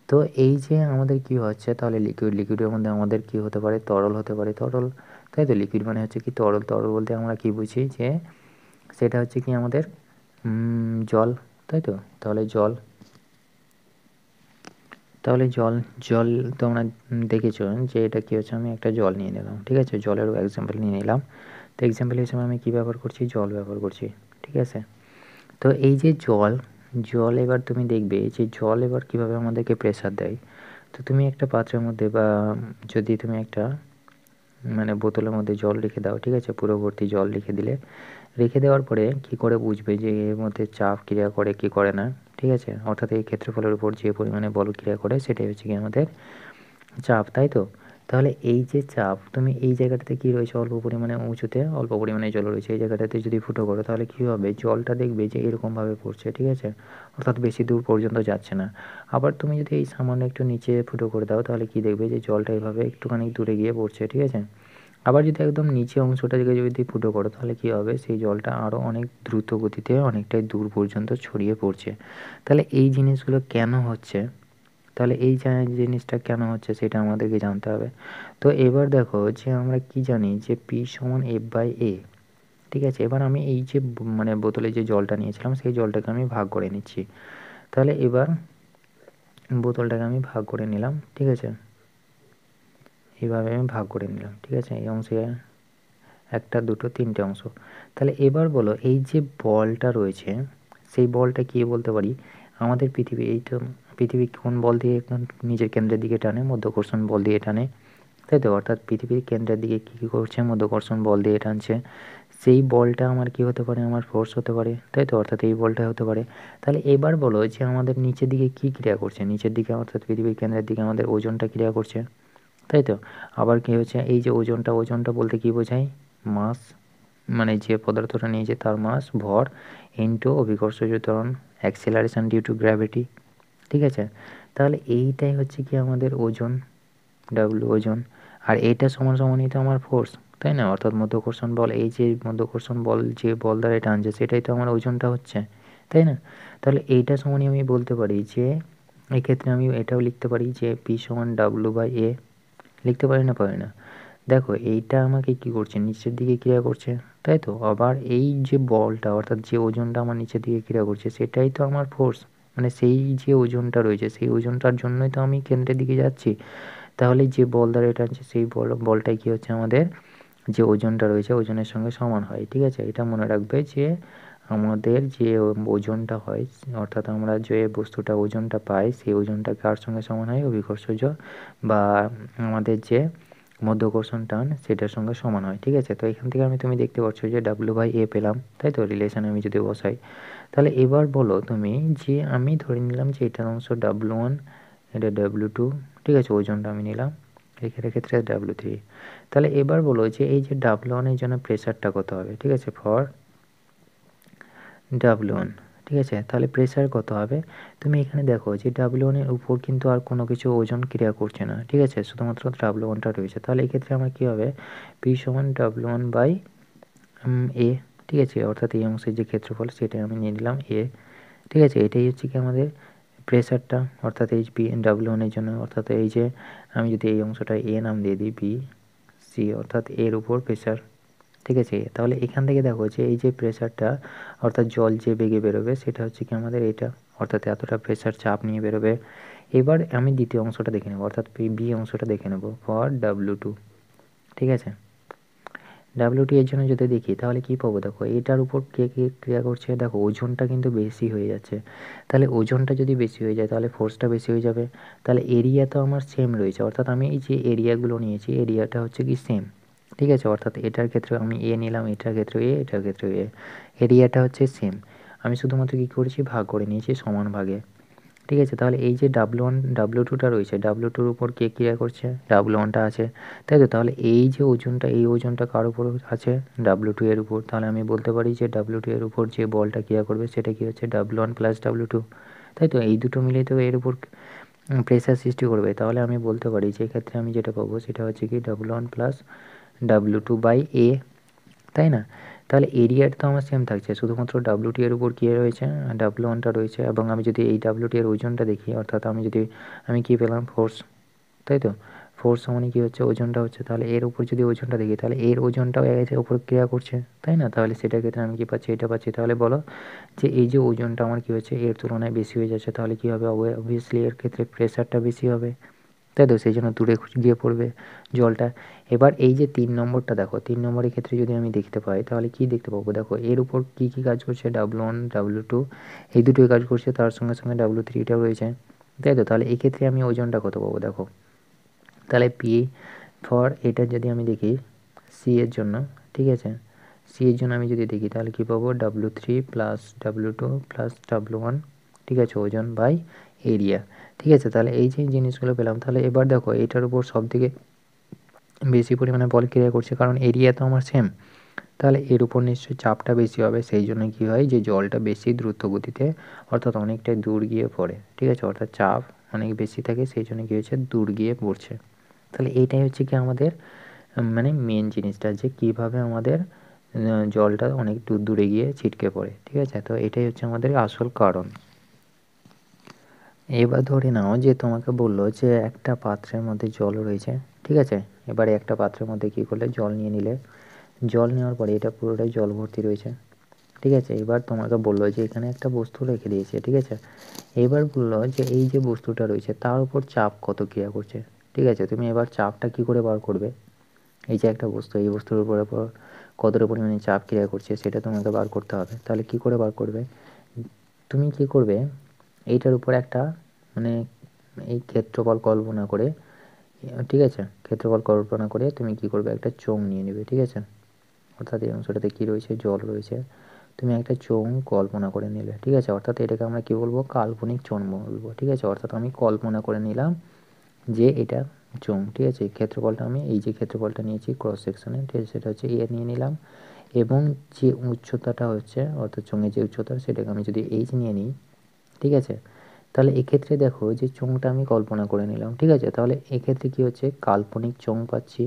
তো এই যে আমাদের কি হচ্ছে, তাহলে লিকুইডের মধ্যে আমাদের কি হতে পারে, তরল হতে পারে, তরল, তাই তো। লিকুইড মানে হচ্ছে কি তরল, তরল বলতে আমরা কি বুঝি যে সেটা হচ্ছে কি আমাদের জল, তাই তো। তাহলে জল, তাহলে জল, জল তোমরা দেখেছো যে এটা কি হচ্ছে, আমি একটা জল নিয়ে নিলাম, ঠিক আছে, জলেরও এক্সাম্পল নিয়ে নিলাম। তো এক্সাম্পল হিসেবে আমি কী ব্যবহার করছি, জল ব্যবহার করছি, ঠিক আছে। তো এই যে জল, জল এবার তুমি দেখবে যে জল এবার কীভাবে আমাদেরকে প্রেসার দেয়। তো তুমি একটা পাত্রের মধ্যে বা যদি তুমি একটা মানে বোতলের মধ্যে জল রেখে দাও, ঠিক আছে, পুরো ভর্তি জল রেখে দিলে, রেখে দেওয়ার পরে কী করে বুঝবে যে এর মধ্যে চাপ ক্রিয়া করে কি করে না, ঠিক আছে। অর্থাৎ এই ক্ষেত্রফলের উপর যে পরিমাণে বল ক্রিয়া করে সেটাই হচ্ছে কি আমাদের চাপ, তাই তো। তাহলে এই যে চাপ, তুমি এই জায়গাটাতে কি রয়েছে, অল্প পরিমাণে উঁচুতে অল্প পরিমাণে জল রয়েছে, এই জায়গাটাতে যদি ফুটো করো তাহলে কী হবে, জলটা দেখবে যে এরকমভাবে পড়ছে, ঠিক আছে, অর্থাৎ বেশি দূর পর্যন্ত যাচ্ছে না। আবার তুমি যদি এই সামান্য একটু নিচে ফুটো করে দাও তাহলে কি দেখবে যে জলটা এইভাবে একটুখানি দূরে গিয়ে পড়ছে, ঠিক আছে। আবার যদি একদম নিচে অংশটা থেকে যদি ফুটো করো তাহলে কী হবে, সেই জলটা আরও অনেক দ্রুত গতিতে অনেকটাই দূর পর্যন্ত ছড়িয়ে পড়ছে। তাহলে এই জিনিসগুলো কেন হচ্ছে, তাহলে এই জিনিসটা কেন হচ্ছে সেটা আমাদেরকে জানতে হবে। তো এবার দেখো যে আমরা কি জানি যে পি সমান F/A, ঠিক আছে। এবার আমি এই যে মানে বোতলে যে জলটা নিয়েছিলাম সেই জলটাকে আমি ভাগ করে নিচ্ছি। তাহলে এবার বোতলটাকে আমি ভাগ করে নিলাম, ঠিক আছে, এইভাবে আমি ভাগ করে নিলাম, ঠিক আছে, এই অংশে একটা, দুটো, তিনটে অংশ। তাহলে এবার বলো এই যে বলটা রয়েছে সেই বলটা কি বলতে পারি, আমাদের পৃথিবী, এই তো পৃথিবী কোন বল দিয়ে নিজের কেন্দ্রের দিকে টানে, মধ্যাকর্ষণ বল দিয়ে টানে, তাই তো। অর্থাৎ পৃথিবীর কেন্দ্রের দিকে কী করছে, মধ্যাকর্ষণ বল দিয়ে টানছে। সেই বলটা আমার কি হতে পারে, আমার ফোর্স হতে পারে, তাই তো, অর্থাৎ এই বলটা হতে পারে। তাহলে এবার বলো যে আমাদের নিচের দিকে কী ক্রিয়া করছে, নিচের দিকে অর্থাৎ পৃথিবীর কেন্দ্রের দিকে আমাদের ওজনটা ক্রিয়া করছে, তাই তো। আবার কি হচ্ছে, এই যে ওজনটা, ওজনটা বলতে কি বোঝায়, মাস, মানে যে পদার্থটা নিয়েছে তার মাস, ভর, ইনটু অভিকর্ষজ ত্বরণ, অ্যাক্সেলারেশন ডিউ টু গ্র্যাভিটি, ঠিক আছে। তাহলে এইটাই হচ্ছে কি আমাদের ওজন, ডাব্লু ওজন। আর এইটা সমান সমানই তো আমার ফোর্স, তাই না, অর্থাৎ মধ্যাকর্ষণ বল, এই যে মধ্যাকর্ষণ বল যে বল দ্বারা টানছে সেটাই তো আমার ওজনটা হচ্ছে, তাই না। তাহলে এইটা সমানই আমি বলতে পারি যে এক্ষেত্রে আমি এটাও লিখতে পারি যে পি সমান W/A, লিখতে পারি না, পারি না। দেখো এইটা আমাকে কি করছে, নিচের দিকে ক্রিয়া করছে, তাই তো। আবার এই যে বলটা অর্থাৎ যে ওজনটা আমার নিচের দিকে ক্রিয়া করছে সেটাই তো আমার ফোর্স, মানে সেই যে ওজনটা রয়েছে সেই ওজনটার জন্যই তো আমি কেন্দ্রের দিকে যাচ্ছি। তাহলে যে বল দ্বারা এটা হচ্ছে সেই বলটাই কি হচ্ছে আমাদের যে ওজনটা রয়েছে ওজনের সঙ্গে সমান হয়, ঠিক আছে। এটা মনে রাখবে যে আমাদের যে ওজনটা হয় অর্থাৎ আমরা যে বস্তুটা ওজনটা পাই সেই ওজনটা কার সঙ্গে সমান হয়, অভিকর্ষজ বা আমাদের যে মধ্যাকর্ষণ টান সেটার সঙ্গে সমান হয়, ঠিক আছে। তো এখান থেকে তুমি দেখতে পাচ্ছ যে W/A পেলাম, তাই তো, রিলেশন আমি যদি বসাই। তাহলে এবার বলো তুমি যে আমি ধরে নিলাম যে এটার অংশ W1, এটা W2, ঠিক আছে, ওজনটা আমি নিলাম, এখানের ক্ষেত্রে W3। তাহলে এবার বলো যে এই যে W1 এর জন্য প্রেসারটা কত হবে, ঠিক আছে, ফর W1, ঠিক আছে। তাহলে প্রেসার কত হবে, তুমি এখানে দেখো যে W1 এর উপর কিন্তু আর কোনো কিছু ওজন ক্রিয়া করছে না, ঠিক আছে, শুধুমাত্র W1টা রয়েছে। তাহলে এক্ষেত্রে আমার কী হবে, P সমান W1/A, ঠিক আছে, অর্থাৎ এই অংশের যে ক্ষেত্রফল সেটাই আমি নিয়ে নিলাম A, ঠিক আছে। এটাই হচ্ছে কি আমাদের প্রেসারটা, অর্থাৎ এই W1 এর জন্য, অর্থাৎ এই যে আমি যদি এই অংশটা A নাম দিয়ে দিই, BC, অর্থাৎ এর উপর প্রেসার, ঠিক আছে। তাহলে এখান থেকে দেখো যে এই যে প্রেসারটা অর্থাৎ জল যে বেগে বেরোবে সেটা হচ্ছে কি আমাদের এটা, অর্থাৎ এতটা প্রেসার চাপ নিয়ে বেরোবে। এবার আমি দ্বিতীয় অংশটা দেখে নেব, অর্থাৎ বি অংশটা দেখে নেব, ফর W2, ঠিক আছে। W2 এর জন্য যদি দেখি তাহলে কি পাবো, দেখো এটার উপর কে কে ক্রিয়া করছে, দেখো ওজনটা কিন্তু বেশি হয়ে যাচ্ছে। তাহলে ওজনটা যদি বেশি হয়ে যায় তাহলে ফোর্সটা বেশি হয়ে যাবে। তাহলে এরিয়া তো আমার সেম রয়েছে, অর্থাৎ আমি এই যে এরিয়াগুলো নিয়েছি এরিয়াটা হচ্ছে কি সেম, ঠিক আছে। অর্থাৎ এটার ক্ষেত্রে আমি A নিলাম, এটার ক্ষেত্রে A, এটার ক্ষেত্রে A, এরিয়াটা হচ্ছে সেম। আমি শুধুমাত্র কী করেছি, ভাগ করে নিয়েছি সমান ভাগে, ঠিক আছে। তাহলে এই যে W1 W2টা রয়েছে, W2-র উপর কে ক্রিয়া করছে, W1টা আছে, তাই তো। তাহলে এই যে ওজনটা, এই ওজনটা কার উপর আছে, W2 এর উপর। তাহলে আমি বলতে পারি যে W2 এর উপর যে বলটা ক্রিয়া করবে সেটা কি হচ্ছে W1 প্লাস W2, তাই তো। এই দুটো মিলেই তো এর উপর প্রেসার সৃষ্টি করবে। তাহলে আমি বলতে পারি যে এক্ষেত্রে আমি যেটা পাবো সেটা হচ্ছে কি W1 প্লাস W2/A, তাই না। তাহলে এরিয়াটা তো আমার সেম থাকছে, শুধুমাত্র ডাব্লিউটি এর উপর কী রয়েছে, W1টা রয়েছে। এবং আমি যদি এই ডাব্লিউটি এর ওজনটা দেখি, অর্থাৎ আমি কী পেলাম, ফোর্স, তাই তো। ফোর্স মানে কী হচ্ছে, ওজনটা হচ্ছে। তাহলে এর উপর যদি ওজনটা দেখি, তাহলে এর ওজনটাও এর উপর ক্রিয়া করছে, তাই না? তাহলে সেটার ক্ষেত্রে আমি কী পাচ্ছি, এটা পাচ্ছি। তাহলে বলো যে এই যে ওজনটা আমার কী হচ্ছে, এর তুলনায় বেশি হয়ে যাচ্ছে, তাহলে কী হবে, অবভিয়াসলি এর ক্ষেত্রে প্রেশারটা বেশি হবে, তাই তো। সেই জন্য দূরে গিয়ে পড়বে জলটা। এবার এই যে 3 নম্বরটা দেখো, 3 নম্বরের ক্ষেত্রে যদি আমি দেখতে পাই, তাহলে কি দেখতে পাবো, দেখো এর উপর কী কী কাজ করছে, W1 W2 এই দুটোই কাজ করছে, তার সঙ্গে সঙ্গে W3টাও রয়েছে, তাই তো। তাহলে এই ক্ষেত্রে আমি ওজনটা কত পাবো, দেখো। তাহলে পি ফর এটা যদি আমি দেখি সি এর জন্য, ঠিক আছে, সি এর জন্য আমি যদি দেখি, তাহলে কী পাবো, W3 plus W2 plus W1, ঠিক আছে, ওজন বাই এরিয়া, ঠিক আছে। তাহলে এই যে জিনিসগুলো পেলাম। তাহলে এবার দেখো এটার উপর সবথেকে বেশি পরিমাণে বল ক্রিয়া করছে, কারণ এরিয়া তো আমার সেম। তাহলে এর উপর নিশ্চয়ই চাপটা বেশি হবে, সেই জন্য কী হয়, যে জলটা বেশি দ্রুত গতিতে, অর্থাৎ অনেকটাই দূর গিয়ে পড়ে, ঠিক আছে, অর্থাৎ চাপ অনেক বেশি থাকে, সেই জন্য কী হচ্ছে, দূর গিয়ে পড়ছে। তাহলে এইটাই হচ্ছে কি আমাদের মানে মেন জিনিসটা, যে কীভাবে আমাদের জলটা অনেক দূরে গিয়ে ছিটকে পড়ে, ঠিক আছে। তো এটাই হচ্ছে আমাদের আসল কারণ। এবার ধরে নাও যে তোমাকে বললো যে একটা পাত্রের মধ্যে জল রয়েছে, ঠিক আছে। এবারে একটা পাত্রের মধ্যে কী করলে, জল নিয়ে নিলে। জল নেওয়ার পরে এটা পুরোটাই জল ভর্তি রয়েছে, ঠিক আছে। এবার তোমাকে বললো যে এখানে একটা বস্তু রেখে দিয়েছে, ঠিক আছে। এবার বললো যে এই যে বস্তুটা রয়েছে তার উপর চাপ কত ক্রিয়া করছে, ঠিক আছে। তুমি এবার চাপটা কি করে বার করবে, এই যে একটা বস্তু, এই বস্তুর উপর কতটা পরিমাণে চাপ ক্রিয়া করছে সেটা তোমাকে বার করতে হবে। তাহলে কি করে বার করবে, তুমি কি করবে, এইটার উপর একটা মানে এই ক্ষেত্রফল কল্পনা করে, ঠিক আছে, ক্ষেত্রফল কল্পনা করে তুমি কি করবে, একটা চোঙ নিয়ে নেবে, ঠিক আছে। অর্থাৎ এই অংশটাতে কী রয়েছে, জল রয়েছে, তুমি একটা চোঙ কল্পনা করে নিলে, ঠিক আছে। অর্থাৎ এটাকে আমরা কী বলবো, কাল্পনিক চোঙ বলবো, ঠিক আছে। অর্থাৎ আমি কল্পনা করে নিলাম যে এটা চোঙ, ঠিক আছে। ক্ষেত্রফলটা আমি এই যে ক্ষেত্রফলটা নিয়েছি ক্রস সেকশনে, ঠিক আছে, সেটা হচ্ছে এ নিয়ে নিলাম। এবং যে উচ্চতাটা হচ্ছে, অর্থাৎ চোঙের যে উচ্চতা, সেটাকে আমি যদি এইচ নিয়ে নিই, ঠিক আছে। তাহলে এক্ষেত্রে দেখো যে চোঙটা আমি কল্পনা করে নিলাম, ঠিক আছে। তাহলে এক্ষেত্রে কী হচ্ছে, কাল্পনিক চোঙ পাচ্ছি,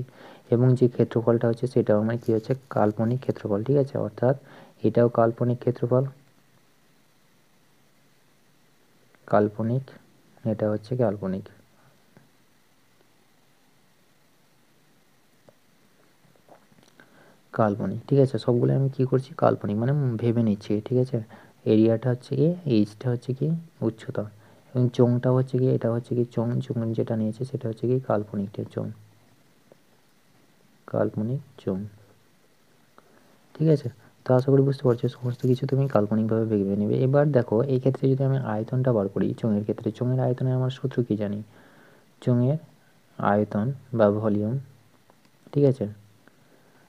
এবং যে ক্ষেত্রফলটা হচ্ছে সেটাও আমার কী হচ্ছে, কাল্পনিক ক্ষেত্রফল, ঠিক আছে। অর্থাৎ এটাও কাল্পনিক ক্ষেত্রফল, কাল্পনিক, এটা হচ্ছে কাল্পনিক, কাল্পনিক, ঠিক আছে। সবগুলো আমি কি করছি, কাল্পনিক মানে ভেবে নিচ্ছি, ঠিক আছে। এরিয়াটা হচ্ছে কি, এইচটা হচ্ছে কি উচ্চতা, এবং চোঙটা হচ্ছে কি, এটা হচ্ছে কি চোঙ, যেটা নিয়েছে সেটা হচ্ছে কি কাল্পনিকটা চোঙ, কাল্পনিক চোঙ, ঠিক আছে। তো আশা করি বুঝতে পারছো, সমস্ত কিছু তুমি কাল্পনিকভাবে ভেবে নেবে। এবার দেখো এই ক্ষেত্রে যদি আমি আয়তনটা বার করি চোঙের ক্ষেত্রে, চোঙের আয়তনের আমার সূত্র কি জানি, চোঙের আয়তন বা ভলিউম, ঠিক আছে।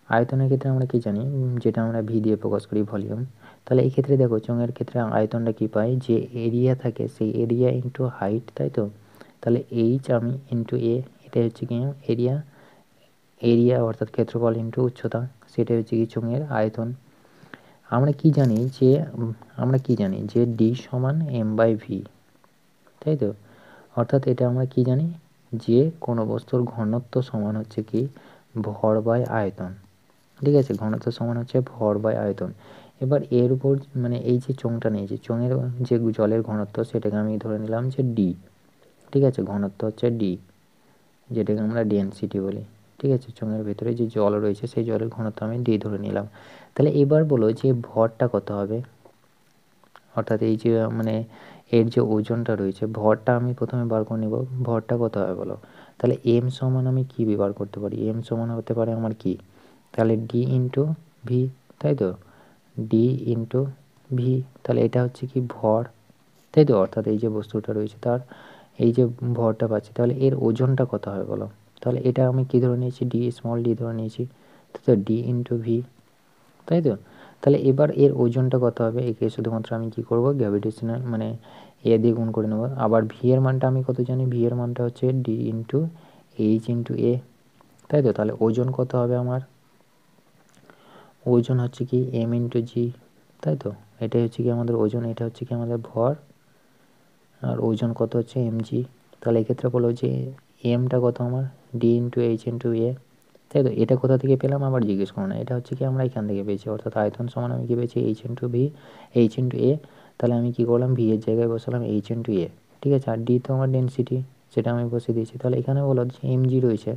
আয়তনের ক্ষেত্রে আমরা কি জানি, যেটা আমরা ভি দিয়ে প্রকাশ করি, ভলিউম। তাহলে এই ক্ষেত্রে দেখো চোঙের ক্ষেত্রে আয়তনটা কি পাই, যে এরিয়া থাকে সেই এরিয়া ইন্টু হাইট, তাই তো। তাহলে এইচ আমি ইন্টু এ, এটা হচ্ছে কি এরিয়া, এরিয়া অর্থাৎ ক্ষেত্রফল ইন্টু উচ্চতা, সেটা হচ্ছে কি চোঙের আয়তন। আমরা কি জানি যে ডি সমান এম বাই ভি, তাই তো। অর্থাৎ এটা আমরা কি জানি, যে কোনো বস্তুর ঘনত্ব সমান হচ্ছে কি ভর বাই আয়তন, ঠিক আছে। ঘনত্ব সমান হচ্ছে ভর বাই আয়তন। এবার এর উপর মানে এই যে চোঙটা নিয়েছি, চোঙের যে জলের ঘনত্ব সেটাকে আমি ধরে নিলাম যে ডি, ঠিক আছে। ঘনত্ব হচ্ছে ডি, যেটাকে আমরা ডেনসিটি বলি, ঠিক আছে। চোঙের ভেতরে যে জল রয়েছে সেই জলের ঘনত্ব আমি ডি ধরে নিলাম। তাহলে এবার বলো যে ভরটা কত হবে, অর্থাৎ এই যে মানে এর যে ওজনটা রয়েছে, ভরটা আমি প্রথমে বার করে নেব, ভরটা কত হবে বলো। তাহলে এম সমান আমি কি বার করতে পারি, এম সমান হতে পারে আমার কি, তাহলে ডি ইন্টু ভি, তাই তো, ডি ইন্টু ভি। তাহলে এটা হচ্ছে কি ভর, তাই তো। অর্থাৎ এই যে বস্তুটা রয়েছে তার এই যে ভরটা পাচ্ছি, তাহলে এর ওজনটা কত হবে বলো। তাহলে এটা আমি কি ধরে নিয়েছি, ডি স্মল ডি ধরে নিয়েছি, তাই তো, ডি ইন্টু ভি, তাই তো। তাহলে এবার এর ওজনটা কত হবে, একে শুধুমাত্র আমি কি করব, গ্র্যাভিটেশনাল মানে এ দিয়ে গুণ করে নেব। আবার ভি এর মানটা আমি কত জানি, ভি এর মানটা হচ্ছে ডি ইন্টু এইচ ইন্টু এ, তাই তো। তাহলে ওজন কত হবে আমার, ওজন হচ্ছে কি এম ইন্টু জি, তাই তো। এটাই হচ্ছে কি আমাদের ওজন, এটা হচ্ছে কি আমাদের ভর, আর ওজন কত হচ্ছে এম জি। তাহলে এক্ষেত্রে বলো যে এমটা কত আমার, ডি ইন্টু এইচ ইন্টু এ, তাই তো। এটা কোথা থেকে পেলাম আবার জিজ্ঞেস করো না, এটা হচ্ছে কি আমরা এখান থেকে পেয়েছি, অর্থাৎ আয়তন সমান আমি কি পেয়েছি H into V, H into A. তাহলে আমি কি করলাম, ভি এর জায়গায় বসালাম এইচ ইন্টু এ, ঠিক আছে। আর ডি তো আমার ডেনসিটি, সেটা আমি বসিয়ে দিয়েছি। তাহলে এখানে বলো যে এম জি রয়েছে,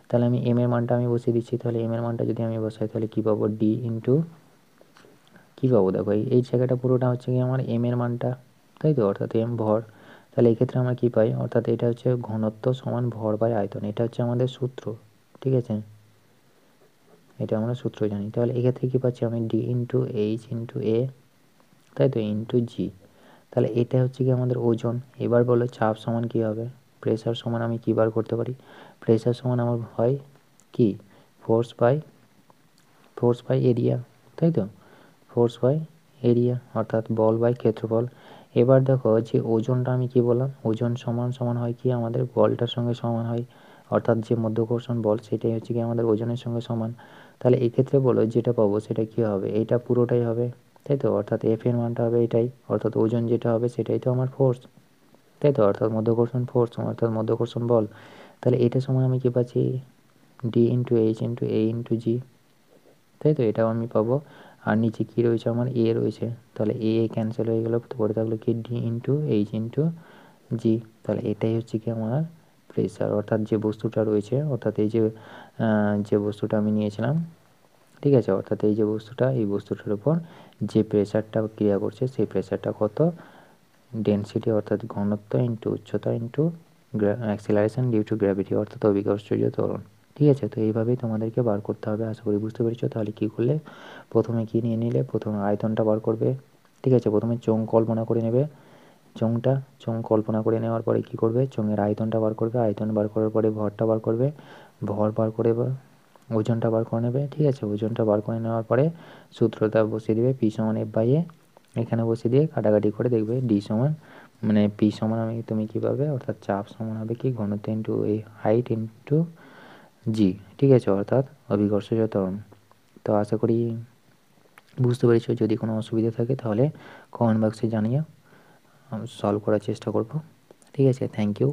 তাহলে আমি এম এর মানটা আমি বসিয়ে দিচ্ছি। তাহলে এম এর মানটা যদি আমি বসাই তাহলে কী পাবো, ডি ইন্টু কী পাবো, দেখো এই জায়গাটা পুরোটা হচ্ছে কি আমার এম এর মানটা, তাই তো, অর্থাৎ এম ভর। তাহলে এক্ষেত্রে আমরা কী পাই, অর্থাৎ এটা হচ্ছে ঘনত্ব সমান ভর বাই আয়তন, এটা হচ্ছে আমাদের সূত্র, ঠিক আছে, এটা আমরা সূত্র জানি। তাহলে এক্ষেত্রে কী পাচ্ছি আমি, ডি ইন্টু এইচ ইন্টু এ, তাই তো, ইন্টু জি। তাহলে এটা হচ্ছে কি আমাদের ওজন। এবার বলো চাপ সমান কী হবে, প্রেসার সমান আমি কী বার করতে পারি, প্রেসার সমান আমার হয় কি, ফোর্স বাই এরিয়া, তাই তো, ফোর্স বাই এরিয়া, অর্থাৎ বল বাই ক্ষেত্রফল। এবার দেখো যে ওজনটা আমি কি বললাম, ওজন সমান সমান হয় কি আমাদের বলটার সঙ্গে সমান হয়, অর্থাৎ যে মধ্যাকর্ষণ বল সেটাই হচ্ছে কি আমাদের ওজনের সঙ্গে সমান। তাহলে এক্ষেত্রে বলো যেটা পাবো সেটা কী হবে, এইটা পুরোটাই হবে, তাই তো, অর্থাৎ এফ এর মানটা হবে এটাই, অর্থাৎ ওজন যেটা হবে সেটাই তো আমার ফোর্স, তাই তো, অর্থাৎ মধ্যাকর্ষণ ফোর্স অর্থাৎ মধ্যাকর্ষণ বল। তাহলে এটা সময় আমি কী পাচ্ছি, ডি ইন্টু এইচ ইন্টু এ ইন্টু জি, তাই তো, এটাও আমি পাবো। আর নিচে কী রয়েছে আমার, এ রয়েছে, তাহলে এ ক্যান্সেল হয়ে গেল, পরে থাকলো কি ডি ইন্টু এইচ ইন্টু জি। তাহলে এটাই হচ্ছে কি আমার প্রেসার, অর্থাৎ যে বস্তুটা রয়েছে, অর্থাৎ এই যে বস্তুটা আমি নিয়েছিলাম, ঠিক আছে, অর্থাৎ এই যে বস্তুটা, এই বস্তুটার উপর যে প্রেসারটা ক্রিয়া করছে সেই প্রেসারটা কত, ডেনসিটি অর্থাৎ ঘনত্ব ইন্টু উচ্চতা into acceleration due to gravity অর্থাৎ অভিকর্ষজ ত্বরণ, ঠিক আছে। তো এইভাবেই তোমাদেরকে বার করতে হবে, আশা করি বুঝতে পেরেছো। তাহলে কী করলে, প্রথমে কী নিয়ে নিলে, প্রথমে আয়তনটা বার করবে, ঠিক আছে, প্রথমে চোঙ কল্পনা করে নেবে, চোঙ কল্পনা করে নেওয়ার পরে কী করবে, চোঙের আয়তনটা বার করবে, আয়তন বার করার পরে ভরটা বার করবে, ভর বার করে ওজনটা বার করে নেবে, ঠিক আছে। ওজনটা বার করে নেওয়ার পরে সূত্রটা বসিয়ে দেবে, পি সমান এফ বাই এ, এখানে বসিয়ে দিয়ে কাটাকাটি করে দেখবে ডি সমান মানে পি সমান আমি তুমি কী পাবে, অর্থাৎ চাপ সমান হবে কি ঘনত্ব ইন্টু এই হাইট ইন্টু জি, ঠিক আছে, অর্থাৎ অভিকর্ষজ ত্বরণ। তো আশা করি বুঝতে পেরেছো। যদি কোনো অসুবিধা থাকে তাহলে কমেন্ট বক্সে জানিও, সলভ করার চেষ্টা করব, ঠিক আছে। Thank you.